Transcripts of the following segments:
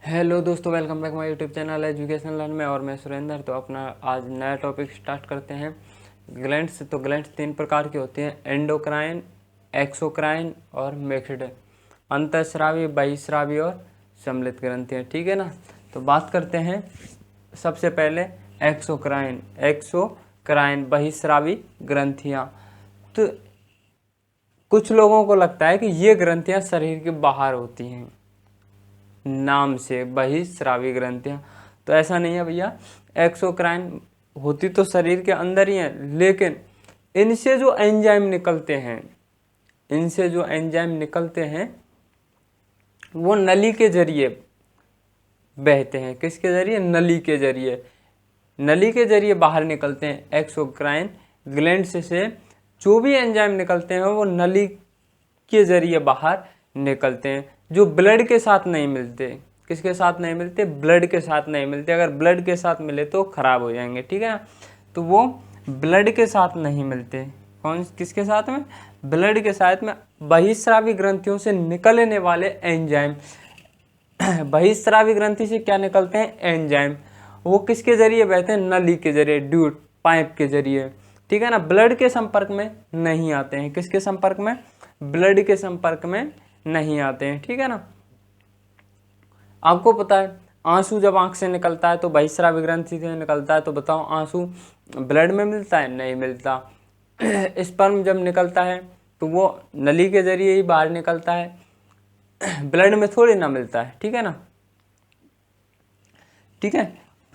Hello दोस्तों, welcome back my YouTube channel education learn में। और मैं सुरेंद्र। तो अपना आज नया टॉपिक स्टार्ट करते हैं ग्लैंड्स। तो ग्लैंड्स तीन प्रकार की होती हैं: एंडोक्राइन, एक्सोक्राइन और मिक्स्ड। अंतःस्रावी, बहिस्रावी और सम्मिलित ग्रंथियाँ। ठीक है ना। तो बात करते हैं सबसे पहले एक्सोक्राइन। एक्सोक्राइन बहिस्रावी ग्रंथियाँ। तो कुछ लोगों को लगता है कि ये ग्रंथियाँ शरीर के बाहर होती हैं नाम से, बहिस्रावी ग्रंथियाँ। तो ऐसा नहीं है भैया। एक्सोक्राइन होती तो शरीर के अंदर ही है, लेकिन इनसे जो एंजाइम निकलते हैं वो नली के जरिए बहते हैं। किसके जरिए? नली के जरिए बाहर निकलते हैं। एक्सोक्राइन ग्लैंड्स से जो भी एंजाइम निकलते हैं वो नली के जरिए बाहर निकलते हैं, जो ब्लड के साथ नहीं मिलते। किसके साथ नहीं मिलते? ब्लड के साथ नहीं मिलते। अगर ब्लड के साथ मिले तो खराब हो जाएंगे। ठीक है ना। तो वो ब्लड के साथ नहीं मिलते। किसके साथ में? ब्लड के साथ में। बहिस्रावी ग्रंथियों से निकलने वाले एंजाइम बहिस्रावी ग्रंथि से क्या निकलते हैं? एंजाइम। वो किसके जरिए बहते हैं? नली के जरिए, ड्यूट पाइप के जरिए। ठीक है ना। ब्लड के संपर्क में नहीं आते हैं। किसके संपर्क में? ब्लड के संपर्क में नहीं आते हैं। ठीक है ना। आपको पता है आंसू जब आंख से निकलता है तो बहिस्रावी ग्रंथि से निकलता है। तो बताओ, आंसू ब्लड में मिलता है? नहीं मिलता। स्पर्म जब निकलता है तो वो नली के जरिए ही बाहर निकलता है, ब्लड में थोड़ी ना मिलता है। ठीक है ना। ठीक है।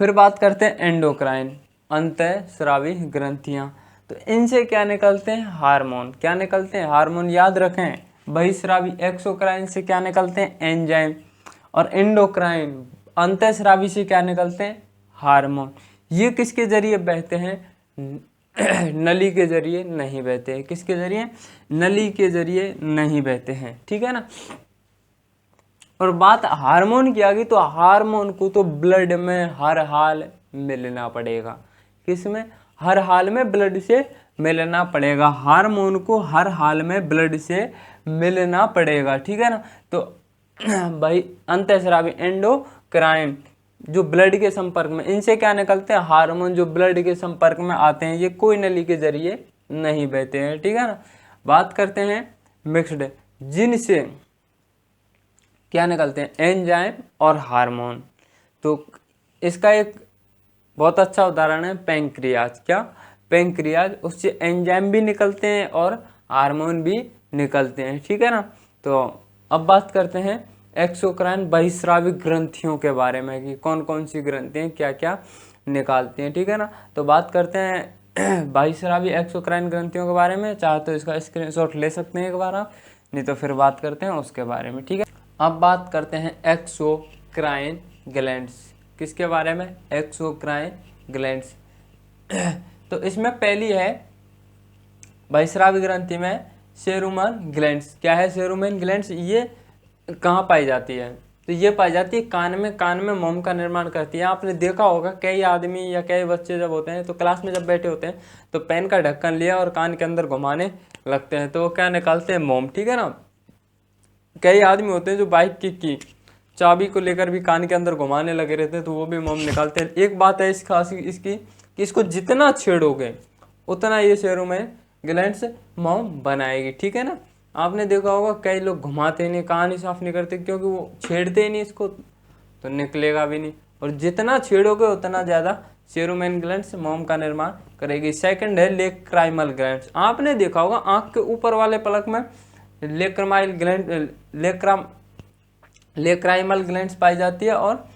फिर बात करते हैं एंडोक्राइन, अंतःस्रावी ग्रंथियां। तो इनसे क्या निकलते हैं? हार्मोन। क्या निकलते हैं? हार्मोन। याद रखें, बहिस्रावी एक्सोक्राइन से क्या निकलते हैं? एंजाइम। और एंडोक्राइन अंतःस्रावी से क्या निकलते हैं? हार्मोन। ये किसके जरिए बहते हैं? नली के जरिए नहीं बहते हैं। किसके जरिए? नली के जरिए नहीं बहते हैं। ठीक है ना। और बात हार्मोन की आ गई तो हार्मोन को तो ब्लड में हर हाल मिलना पड़ेगा। किसमें? हर हाल में ब्लड से मिलना पड़ेगा। हार्मोन को हर हाल में ब्लड से मिलना पड़ेगा। ठीक है ना। तो भाई अंतःस्रावी एंडोक्राइन जो ब्लड के संपर्क में, इनसे क्या निकलते हैं? हार्मोन। जो ब्लड के संपर्क में आते हैं ये कोई नली के जरिए नहीं बहते हैं। ठीक है ना। बात करते हैं मिक्स्ड, जिनसे क्या निकलते हैं? एंजाइम और हार्मोन। तो इसका एक बहुत अच्छा उदाहरण है पैंक्रियाज। क्या? पैंक्रियाज। उससे एंजाइम भी निकलते हैं और हार्मोन भी निकलते हैं। ठीक है ना। तो अब बात करते हैं एक्सोक्राइन बहिस्रावी ग्रंथियों के बारे में कि कौन कौन सी ग्रंथियाँ क्या क्या निकालती हैं। ठीक है ना। तो बात करते हैं बहिस्रावी एक्सोक्राइन ग्रंथियों के बारे में। चाहे तो इसका स्क्रीनशॉट ले सकते हैं एक बार आप, नहीं तो फिर बात करते हैं उसके बारे में। ठीक है। अब बात करते हैं एक्सोक्राइन ग्लैंड्स। किसके बारे में? Exocrine glands. तो इसमें पहली है बहिस्रावी ग्रंथि में सेरुमन ग्लैंड्स। क्या है सेरुमन ग्लैंड्स? ये कहाँ पाई जाती है? तो ये पाई जाती है कान में। कान में मोम का निर्माण करती है। आपने देखा होगा कई आदमी या कई बच्चे जब होते हैं तो क्लास में जब बैठे होते हैं तो पेन का ढक्कन लिया और कान के अंदर घुमाने लगते हैं, तो वो क्या निकालते हैं? मोम। ठीक है ना। कई आदमी होते हैं जो बाइक की चाबी को लेकर भी कान के अंदर घुमाने लगे रहते हैं, तो वो भी मोम निकालते हैं। एक बात है इस खासी इसकी कि इसको जितना छेड़ोगे उतना ये सेरुमन ग्लैंड्स मोम बनाएगी। ठीक है ना। आपने देखा होगा कई लोग घुमाते नहीं, कान ही साफ नहीं करते, क्योंकि वो छेड़ते ही नहीं इसको, तो निकलेगा भी नहीं। और जितना छेड़ोगे उतना ज़्यादा सेरुमन ग्लैंड्स मोम का निर्माण करेगी। सेकंड है लेक्राइमल ग्लैंड्स। आपने देखा होगा आँख के ऊपर वाले पलक में लेक्राइमल ग्लैंड लेक्राइमल ग्लैंड्स पाई जाती है, और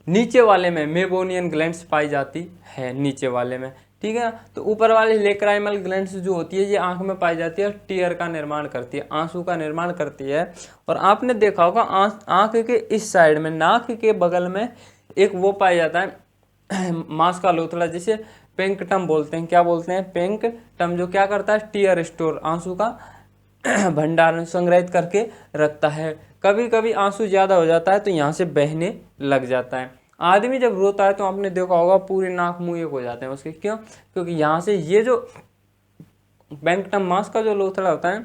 नीचे वाले में मेबोनियन ग्लैंड्स पाई जाती है, नीचे वाले में। ठीक है ना। तो ऊपर वाली लेक्राइमल ग्लैंड्स जो होती है ये आंख में पाई जाती है, टीयर का निर्माण करती है, आंसू का निर्माण करती है। और आपने देखा होगा आंख के इस साइड में, नाक के बगल में एक वो पाया जाता है मांस का लोथड़ा, जिसे पेंकटम बोलते हैं। क्या बोलते हैं? पेंकटम। जो क्या करता है? टीयर स्टोर, आंसू का भंडारण संग्रहित करके रखता है। कभी कभी आंसू ज़्यादा हो जाता है तो यहाँ से बहने लग जाता है। आदमी जब रोता है तो आपने देखा होगा पूरे नाक मुंह एक हो जाते हैं उसके। क्यों? क्योंकि यहाँ से ये जो पेंकटम मांस का जो लोथड़ा होता है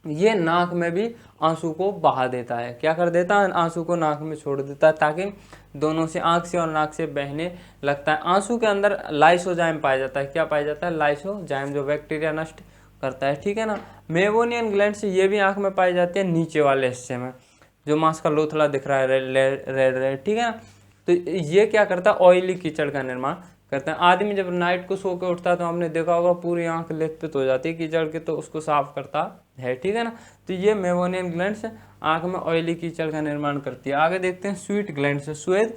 ये नाक में भी आंसू को बहा देता है। क्या कर देता है? आंसू को नाक में छोड़ देता है, ताकि दोनों से, आंख से और नाक से बहने लगता है। आंसू के अंदर लाइसोजाइम पाया जाता है। क्या पाया जाता है? लाइसोजाइम, जो बैक्टीरिया नष्ट करता है, ठीक है ना। मेवोनियन ग्लैंड से ये भी आंख में पाई जाती है, नीचे वाले हिस्से में, जो मांस का लोथड़ा दिख रहा है रेड रेड, ठीक है ना। तो ये क्या करता है? ऑयली कीचड़ का निर्माण करते हैं। आदमी जब नाइट को सो के उठता है तो हमने देखा होगा पूरी आंख लेथपित हो जाती है कीचड़ के, तो उसको साफ करता है, ठीक है ना। तो ये मेवोनियन ग्लैंड से आंख में ऑयली कीचड़ का निर्माण करती है। आगे देखते हैं स्वीट ग्लैंड से, स्वेद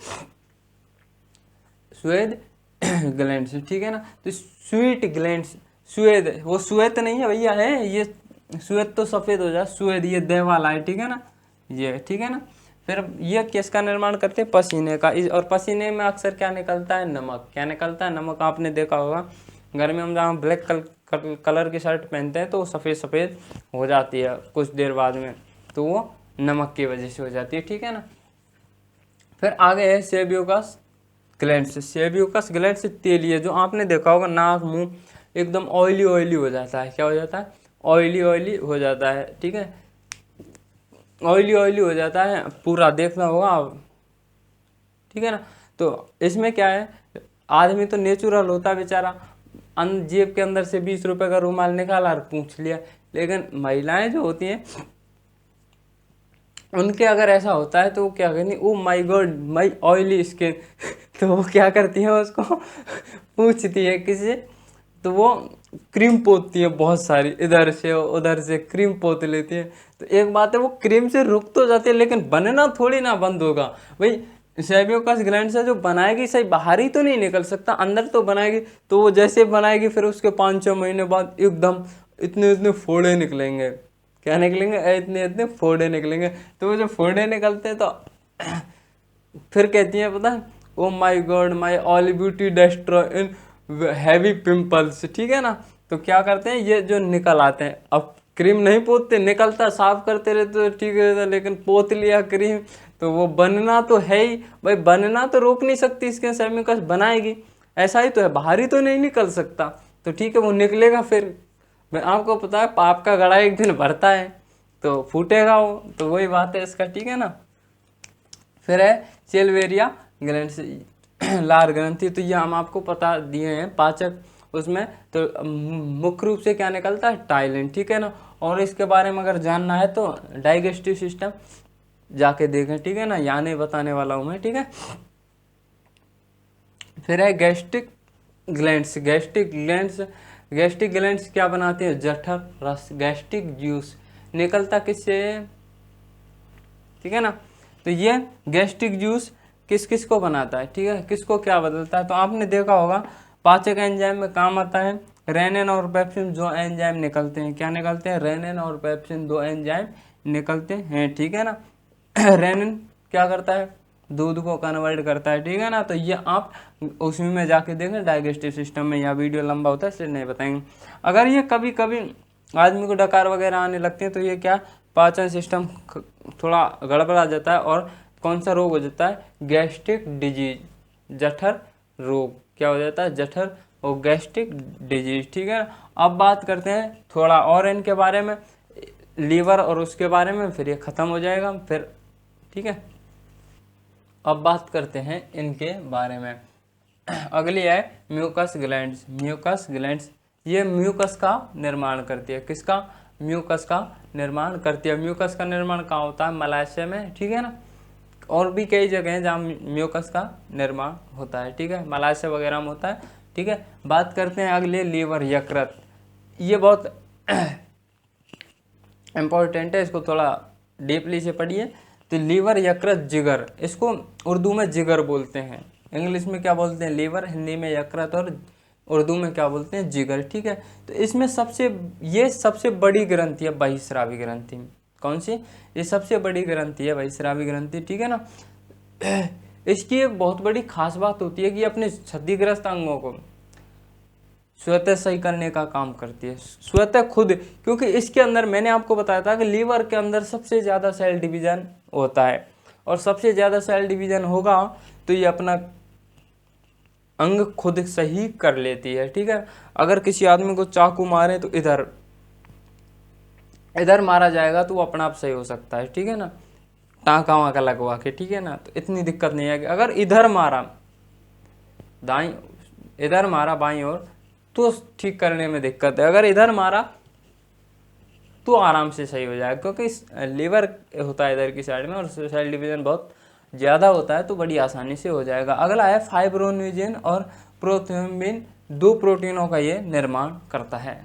ग्लैंड से, ठीक है ना। तो स्वीट ग्लैंड, स्वेद वो श्वेत नहीं है भैया, है ये श्वेत तो सफेद हो जाए, स्वेद ये देह वाला है, ठीक है ना, ये, ठीक है ना। फिर ये किसका निर्माण करते हैं? पसीने का। और पसीने में अक्सर क्या निकलता है? नमक। क्या निकलता है? नमक। आपने देखा होगा गर्मी में जहाँ ब्लैक कलर की शर्ट पहनते हैं तो सफ़ेद सफ़ेद हो जाती है कुछ देर बाद में, तो वो नमक की वजह से हो जाती है, ठीक है ना। फिर आगे है सेब्यूकस ग्लैंड से। सेब्यूकस ग्लैंड से तेलीय, जो आपने देखा होगा नाक मुंह एकदम ऑयली ऑयली हो जाता है। क्या हो जाता है? ऑयली ऑयली हो जाता है, ठीक है, ऑयली ऑयली हो जाता है पूरा, देखना होगा आप, ठीक है ना। तो इसमें क्या है, आदमी तो नेचुरल होता है बेचारा, जेब के अंदर से 20 रुपए का रुमाल निकाला और पूछ लिया। लेकिन महिलाएं जो होती हैं उनके अगर ऐसा होता है तो वो क्या कहती, oh my God my oily skin तो वो क्या करती है, उसको पूछती है किसी से, तो वो क्रीम पोतती है बहुत सारी, इधर से उधर से क्रीम पोत लेती है। तो एक बात है, वो क्रीम से रुक तो जाती है लेकिन बनना थोड़ी ना बंद होगा भाई। सेब्यूकस ग्लैंड से जो बनाएगी सही, बाहर ही तो नहीं निकल सकता, अंदर तो बनाएगी। तो वो जैसे बनाएगी फिर उसके 5-6 महीने बाद एकदम इतने इतने फोड़े निकलेंगे। क्या निकलेंगे? इतने इतने फोड़े निकलेंगे। तो वो जो फोड़े निकलते हैं तो फिर कहती है, पता है, oh my God my all beauty destroy in heavy pimples, ठीक है ना। तो क्या करते हैं, ये जो निकल आते हैं, अब क्रीम नहीं पोतते, निकलता साफ करते रहते तो ठीक रहता, लेकिन पोत लिया क्रीम तो वो बनना तो है ही भाई, बनना तो रोक नहीं सकती इसके, सेब्यूकस बनाएगी, ऐसा ही तो है, बाहर ही तो नहीं निकल सकता। तो ठीक है, वो निकलेगा फिर। मैं आपको पता है पाप का घड़ा एक दिन भरता है तो फूटेगा वो, तो वही बात है इसका, ठीक है ना। फिर है सेल्वेरिया ग्लैंड से लार ग्रंथि। तो ये हम आपको पता दिए हैं पाचक उसमें। तो मुख्य रूप से क्या निकलता है? टाइलिन, ठीक है ना। और इसके बारे में अगर जानना है तो डाइजेस्टिव सिस्टम जाके देखें, ठीक है ना, यहाँ नहीं बताने वाला हूँ मैं, ठीक है। फिर है गैस्ट्रिक ग्लैंड्स। गैस्ट्रिक ग्लैंड्स क्या बनाते हैं? जठर रस, गैस्ट्रिक जूस निकलता किससे? ठीक है ना। तो ये गैस्ट्रिक जूस किस किस को बनाता है, ठीक है, किसको क्या बदलता है? तो आपने देखा होगा पाचक एंजाइम में काम आता है रेनिन और पेप्सिन, जो एंजाइम निकलते हैं। क्या निकलते हैं? रेनिन और पेप्सिन, दो एंजाइम निकलते हैं, ठीक है ना। रेनिन क्या करता है? दूध को कन्वर्ट करता है, ठीक है ना। तो ये आप उसमें में जाके देखें डाइजेस्टिव सिस्टम में, या वीडियो लंबा होता है इसलिए नहीं बताएंगे। अगर ये कभी कभी आदमी को डकार वगैरह आने लगते हैं तो ये क्या, पाचन सिस्टम थोड़ा गड़बड़ा जाता है और कौन सा रोग हो जाता है? गैस्ट्रिक डिजीज, जठर रोग। क्या हो जाता है? जठर और गैस्ट्रिक डिजीज, ठीक है। अब बात करते हैं थोड़ा और इनके बारे में, लीवर और उसके बारे में, फिर ये खत्म हो जाएगा फिर, ठीक है। अब बात करते हैं इनके बारे में। अगली है म्यूकस ग्लैंड्स। म्यूकस ग्लैंड्स ये म्यूकस का निर्माण करती है। किसका? म्यूकस का निर्माण करती है। म्यूकस का निर्माण कहाँ होता है? मलाशय में, ठीक है ना। और भी कई जगह हैं जहाँ म्यूकस का निर्माण होता है, ठीक है, मलाशय वगैरह में होता है, ठीक है। बात करते हैं अगले लीवर यकृत। ये बहुत इम्पोर्टेंट है, इसको थोड़ा डीपली से पढ़िए। तो लीवर यकृत जिगर, इसको उर्दू में जिगर बोलते हैं, इंग्लिश में क्या बोलते हैं? लीवर, हिंदी में यकृत, और उर्दू में क्या बोलते हैं? जिगर, ठीक है। तो इसमें ये सबसे बड़ी ग्रंथि है बहिस्रावी ग्रंथि। कौन सी? ये सबसे बड़ी ग्रंथि है बहिस्रावी ग्रंथि, ठीक है ना। इसकी एक बहुत बड़ी खास बात होती है कि अपने क्षतिग्रस्त अंगों को स्वतः सही करने का काम करती है, स्वतः खुद, क्योंकि इसके अंदर मैंने आपको बताया था कि लीवर के अंदर सबसे ज़्यादा सेल डिवीजन होता है, और सबसे ज़्यादा सेल डिवीजन होगा तो ये अपना अंग खुद सही कर लेती है, ठीक है। अगर किसी आदमी को चाकू मारे तो इधर इधर मारा जाएगा तो वो अपना आप सही हो सकता है, ठीक है ना, टाँका वाँका लगवा के, ठीक है ना, तो इतनी दिक्कत नहीं है। अगर इधर मारा दाई, इधर मारा बाईं ओर तो ठीक करने में दिक्कत है, अगर इधर मारा तो आराम से सही हो जाएगा, क्योंकि लीवर होता है इधर की साइड में और सेल डिवीजन बहुत ज़्यादा होता है, तो बड़ी आसानी से हो जाएगा। अगला है फाइब्रोनिजिन और प्रोथ्रोम्बिन, दो प्रोटीनों का ये निर्माण करता है,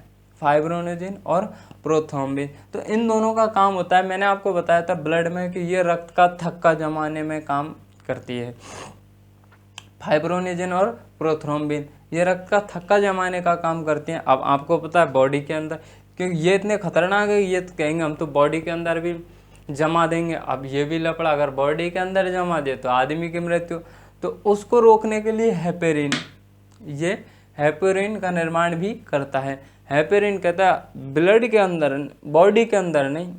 फाइब्रोनिजिन और प्रोथ्रोम्बिन। तो इन दोनों का काम होता है, मैंने आपको बताया था ब्लड में कि ये रक्त का थक्का जमाने में काम करती है। फाइब्रोनिजिन और प्रोथ्रोम्बिन ये रक्त का थक्का जमाने का काम करती हैं। अब आपको पता है बॉडी के अंदर, क्योंकि ये इतने खतरनाक है, ये तो कहेंगे हम तो बॉडी के अंदर भी जमा देंगे। अब ये भी लफड़ा, अगर बॉडी के अंदर जमा दे तो आदमी की मृत्यु। तो उसको रोकने के लिए हेपेरिन, ये हेपेरिन का निर्माण भी करता है। हेपेरिन कहता है ब्लड के अंदर, बॉडी के अंदर नहीं,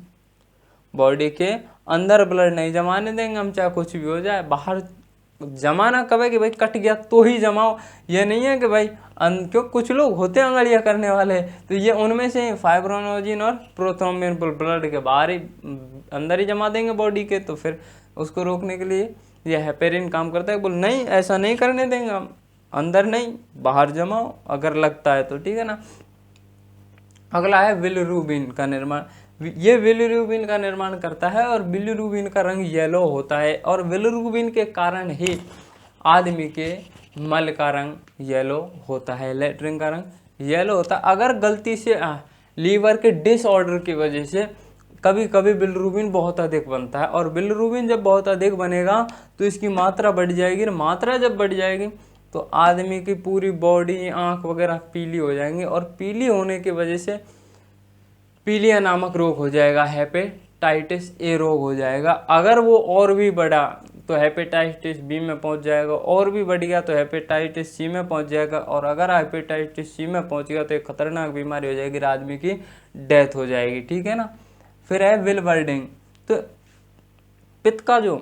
बॉडी के अंदर ब्लड नहीं जमाने देंगे हम, चाहे कुछ भी हो जाए। बाहर जमाना कब है कि भाई कट गया तो ही जमाओ, ये नहीं है कि भाई क्यों कुछ लोग होते हैं अंगड़ियाँ करने वाले, तो ये उनमें से फाइब्रोनोजिन और प्रोथ्रोम्बिन ब्लड के बाहर ही अंदर ही जमा देंगे बॉडी के। तो फिर उसको रोकने के लिए ये हेपेरिन काम करता है, बोल नहीं ऐसा नहीं करने देंगे हम, अंदर नहीं बाहर जमाओ अगर लगता है तो, ठीक है ना। अगला है बिलिरुबिन का निर्माण, ये बिलिरुबिन का निर्माण करता है और बिलिरुबिन का रंग येलो होता है, और बिलिरुबिन के कारण ही आदमी के मल का रंग येलो होता है, लेटरिन का रंग येलो होता है। अगर गलती से लीवर के डिसऑर्डर की वजह से कभी कभी बिलिरुबिन बहुत अधिक बनता है, और बिलिरुबिन जब बहुत अधिक बनेगा तो इसकी मात्रा बढ़ जाएगी, मात्रा जब बढ़ जाएगी तो आदमी की पूरी बॉडी, आँख वगैरह पीली हो जाएंगी, और पीली होने की वजह से पीलिया नामक रोग हो जाएगा, हेपेटाइटिस ए रोग हो जाएगा। अगर वो और भी बढ़ा तो हेपेटाइटिस बी में पहुंच जाएगा, और भी बढ़ गया तो हेपेटाइटिस सी में पहुंच जाएगा, और अगर हेपेटाइटिस सी में पहुंच गया तो एक खतरनाक बीमारी हो जाएगी, आदमी की डेथ हो जाएगी, ठीक है ना। फिर है विलवर्डिंग। तो पित्त का जो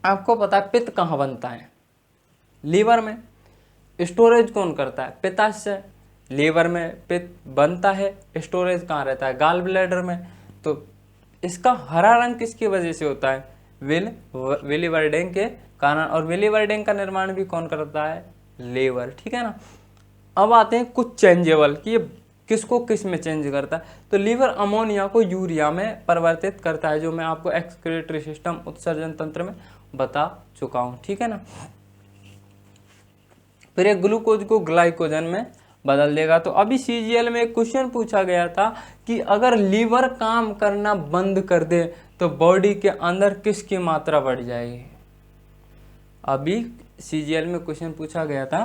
आपको पता है पित्त कहाँ बनता है, लीवर में। स्टोरेज कौन करता है, पित्ताशय। लीवर में पित्त बनता है, स्टोरेज कहाँ रहता है, गॉल ब्लैडर में। तो इसका हरा रंग किसकी वजह से होता है, विलिवर्डिंग के कारण, और विलिवर्डिंग का निर्माण भी कौन करता है, लीवर, ठीक है ना। अब आते हैं कुछ चेंजेबल कि ये किसको किस में चेंज करता है। तो लीवर अमोनिया को यूरिया में परिवर्तित करता है, जो मैं आपको एक्सक्रीटरी सिस्टम उत्सर्जन तंत्र में बता चुका हूँ, ठीक है ना। फिर एक ग्लूकोज को ग्लाइकोजन में बदल देगा। तो अभी सीजीएल में एक क्वेश्चन पूछा गया था कि अगर लीवर काम करना बंद कर दे तो बॉडी के अंदर किसकी मात्रा बढ़ जाएगी। अभी सीजीएल में क्वेश्चन पूछा गया था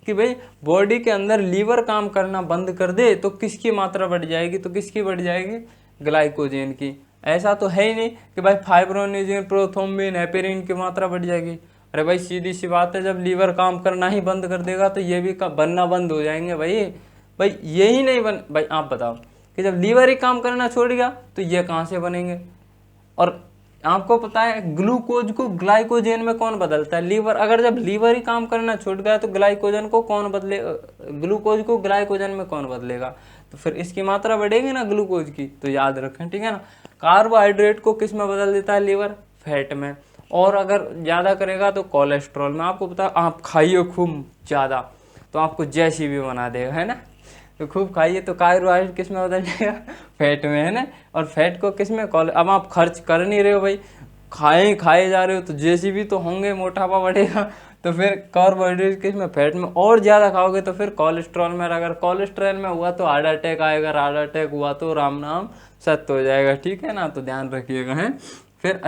कि भाई बॉडी के अंदर लीवर काम करना बंद कर दे तो किसकी मात्रा बढ़ जाएगी, तो किसकी बढ़ जाएगी, ग्लाइकोजन की। ऐसा तो है ही नहीं कि भाई फाइब्रोनिजिन, प्रोथ्रोम्बिन, हेपेरिन की मात्रा बढ़ जाएगी। अरे भाई सीधी सी बात है, जब लीवर काम करना ही बंद कर देगा तो ये भी बनना बंद हो जाएंगे भाई यही नहीं बन। भाई आप बताओ कि जब लीवर ही काम करना छोड़ गया तो ये कहाँ से बनेंगे। और आपको पता है ग्लूकोज को ग्लाइकोजन में कौन बदलता है, लीवर। अगर जब लीवर ही काम करना छूट गया तो ग्लाइकोजन को कौन बदले, ग्लूकोज को ग्लाइकोजन में कौन बदलेगा। तो फिर इसकी मात्रा बढ़ेगी ना ग्लूकोज की। तो याद रखें, ठीक है ना। कार्बोहाइड्रेट को किस में बदल देता है लीवर, फैट में। और अगर ज़्यादा करेगा तो कोलेस्ट्रॉल में। आपको पता है आप खाइए खूब ज़्यादा तो आपको जैसी भी बना देगा, है ना। तो खूब खाइए तो कार्बोहाइड्रेट किस में बदल जाएगा, फैट में, है ना। और फैट को किस में, अब आप खर्च कर नहीं रहे हो भाई, खाए जा रहे हो तो जैसी भी तो होंगे, मोटापा बढ़ेगा। तो फिर कार्बोहाइड्रेट किस में, फैट में। और ज़्यादा खाओगे तो फिर कोलेस्ट्रॉल में। अगर कोलेस्ट्रॉल में हुआ तो हार्ट अटैक आएगा, हार्ट अटैक हुआ तो राम नाम सत्य हो जाएगा, ठीक है ना। तो ध्यान रखिएगा। है फिर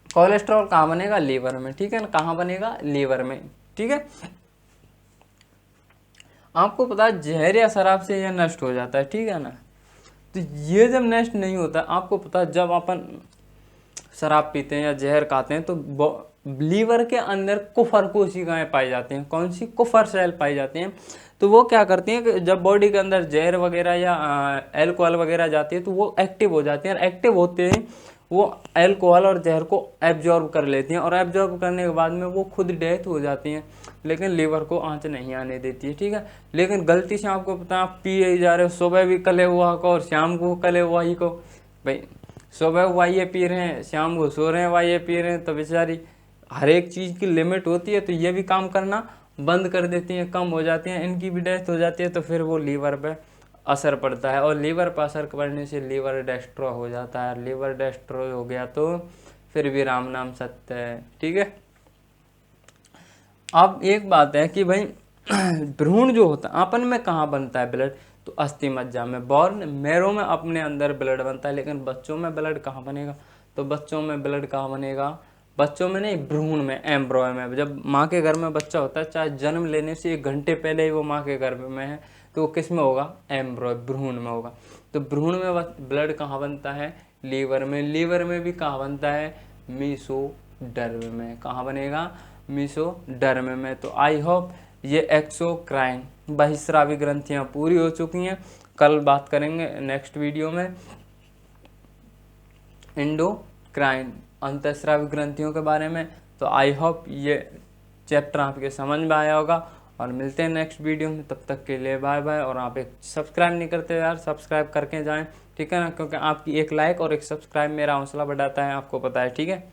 कोलेस्ट्रॉल कहाँ बनेगा, लीवर में, ठीक है ना। कहाँ बनेगा, लीवर में, ठीक है। आपको पता है जहर या शराब से यह नष्ट हो जाता है, ठीक है ना। तो ये जब नष्ट नहीं होता, आपको पता है जब अपन शराब पीते हैं या जहर खाते हैं तो लीवर के अंदर कुफर कोशिकाएं पाई जाती हैं। कौन सी, कुफर सेल पाई जाती हैं। तो वो क्या करती हैं कि जब बॉडी के अंदर जहर वगैरह या एल्कोहल वगैरह जाती है तो वो एक्टिव हो जाती हैं, और एक्टिव होते हैं वो अल्कोहल और जहर को एब्जॉर्ब कर लेती हैं और एब्जॉर्ब करने के बाद में वो खुद डेथ हो जाती हैं, लेकिन लीवर को आंच नहीं आने देती है, ठीक है। लेकिन गलती से आपको पता है आप पिए ही जा रहे हो, सुबह भी कले हुआ को और शाम को कले हुआ ही को, भाई सुबह हुआ ये पी रहे हैं, शाम को सो रहे हैं हुआ ये पी रहे हैं, तो बेचारी हर एक चीज़ की लिमिट होती है, तो ये भी काम करना बंद कर देती हैं, कम हो जाती हैं, इनकी भी डेथ हो जाती है, तो फिर वो लीवर पे असर पड़ता है और लीवर पर असर पड़ने से लीवर डेस्ट्रॉय हो जाता है। लीवर डेस्ट्रॉय हो गया तो फिर भी राम नाम सत्य है, ठीक है। अब एक बात है कि भाई भ्रूण जो होता है अपन में कहाँ बनता है ब्लड, तो अस्थि मज्जा में, बॉर्न मैरो में अपने अंदर ब्लड बनता है, लेकिन बच्चों में ब्लड कहाँ बनेगा, तो बच्चों में ब्लड कहाँ बनेगा, बच्चों में नहीं, भ्रूण में, एम्ब्रॉय में। जब माँ के घर में बच्चा होता है, चाहे जन्म लेने से 1 घंटे पहले ही वो माँ के गर्भ में है, तो वो किस में होगा, एम्ब्रॉय, भ्रूण में होगा। तो भ्रूण में ब्लड कहाँ बनता है, लीवर में। लीवर में भी कहाँ बनता है, मीसोडर्म में। कहाँ बनेगा, मीसोडर्म में। तो आई होप ये एक्सोक्राइन बहिस्रावी ग्रंथियाँ पूरी हो चुकी हैं। कल बात करेंगे नेक्स्ट वीडियो में एंडोक्राइन अंतःस्रावी ग्रंथियों के बारे में। तो आई होप ये चैप्टर आपके समझ में आया होगा और मिलते हैं नेक्स्ट वीडियो में। तब तक के लिए बाय बाय। और आप एक सब्सक्राइब नहीं करते यार, सब्सक्राइब करके जाएं, ठीक है ना, क्योंकि आपकी एक लाइक और एक सब्सक्राइब मेरा हौसला बढ़ाता है, आपको पता है, ठीक है।